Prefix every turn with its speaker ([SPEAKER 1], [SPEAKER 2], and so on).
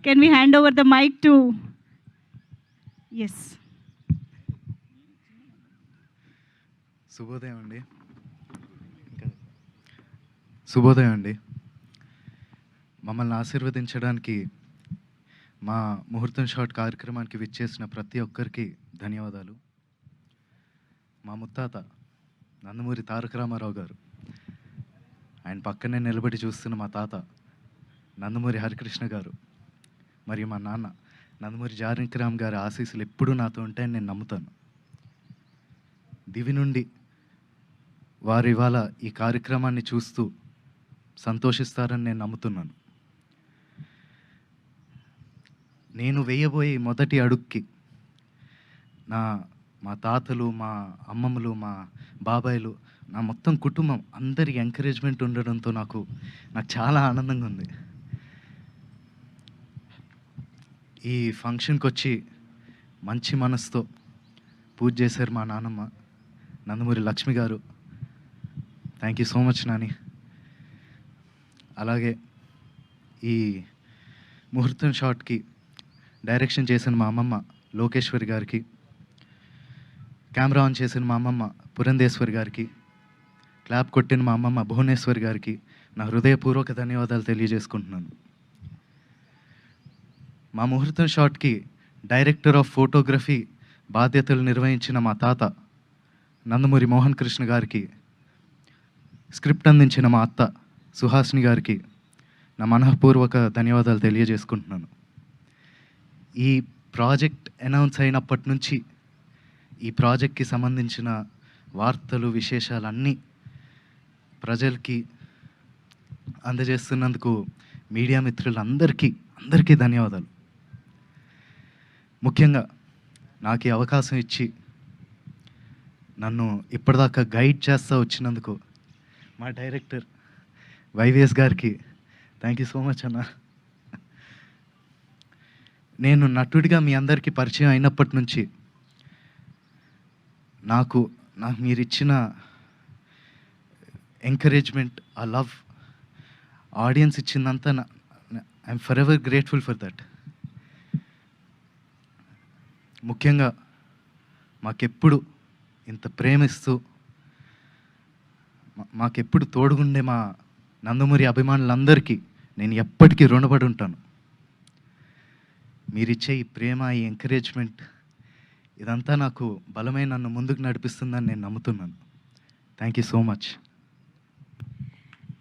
[SPEAKER 1] Can we hand over the mic to... Yes.
[SPEAKER 2] శుభోదయం అండి. మమ్మల్ని ఆశీర్వదించడానికి మా ముహూర్తం షాట్ కార్యక్రమానికి విచ్చేసిన ప్రతి ఒక్కరికి ధన్యవాదాలు. మా ముత్తాత నందమూరి తారక రామారావు గారు, ఆయన పక్కనే నిలబడి చూస్తున్న మా తాత నందమూరి హరికృష్ణ గారు, మరియు మా నాన్న నందమూరి జానకిరామ్ గారి ఆశీస్సులు ఎప్పుడూ నాతో ఉంటాయని నేను నమ్ముతాను. దివి నుండి వారు ఇవాళ ఈ కార్యక్రమాన్ని చూస్తూ సంతోషిస్తారని నేను నమ్ముతున్నాను. నేను వేయబోయే మొదటి అడుగుకి మా తాతలు, మా అమ్మమ్మలు, మా బాబాయిలు, నా మొత్తం కుటుంబం అందరి ఎంకరేజ్మెంట్ ఉండడంతో నాకు చాలా ఆనందంగా ఉంది. ఈ ఫంక్షన్కి వచ్చి మంచి మనసుతో పూజ చేశారు మా నాన్నమ్మ నందమూరి లక్ష్మి గారు. Thank you so much Nani. అలాగే ఈ ముహూర్తం షాట్కి డైరెక్షన్ చేసిన మా అమ్మమ్మ లోకేశ్వరి గారికి, కెమెరా ఆన్ చేసిన మా అమ్మమ్మ పురంధేశ్వరి గారికి, క్లాప్ కొట్టిన మా అమ్మమ్మ భువనేశ్వరి గారికి నా హృదయపూర్వక ధన్యవాదాలు తెలియజేసుకుంటున్నాను. మా ముహూర్తం షాట్కి డైరెక్టర్ ఆఫ్ ఫోటోగ్రఫీ బాధ్యతలు నిర్వహించిన మా తాత నందమూరి మోహన్ కృష్ణ గారికి, స్క్రిప్ట్ అందించిన మా అత్త సుహాసిని గారికి నా మనఃపూర్వక ధన్యవాదాలు తెలియజేసుకుంటున్నాను. ఈ ప్రాజెక్ట్ అనౌన్స్ అయినప్పటి నుంచి ఈ ప్రాజెక్ట్కి సంబంధించిన వార్తలు, విశేషాలన్నీ ప్రజలకి అందజేస్తున్నందుకు మీడియా మిత్రులందరికీ ధన్యవాదాలు. ముఖ్యంగా నాకు ఈ అవకాశం ఇచ్చి నన్ను ఇప్పటిదాకా గైడ్ చేస్తూ వచ్చినందుకు మా డైరెక్టర్ వైవిఎస్ గారికి థ్యాంక్ యూ సో మచ్ అన్న. నేను నటుడిగా మీ అందరికీ పరిచయం అయినప్పటి నుంచి నాకు మీరు ఇచ్చిన ఎంకరేజ్మెంట్, ఆ లవ్, ఆడియన్స్ ఇచ్చిందంతా I'm forever grateful for that. ముఖ్యంగా మాకెప్పుడు ఇంత ప్రేమిస్తూ మాకెప్పుడు తోడుగుండే మా నందమూరి అభిమానులందరికీ నేను ఎప్పటికీ రుణపడి ఉంటాను. మీరిచ్చే ఈ ప్రేమ, ఈ ఎంకరేజ్మెంట్ ఇదంతా నాకు బలమైన నన్ను ముందుకు నడిపిస్తుందని నేను నమ్ముతున్నాను. Thank you so much.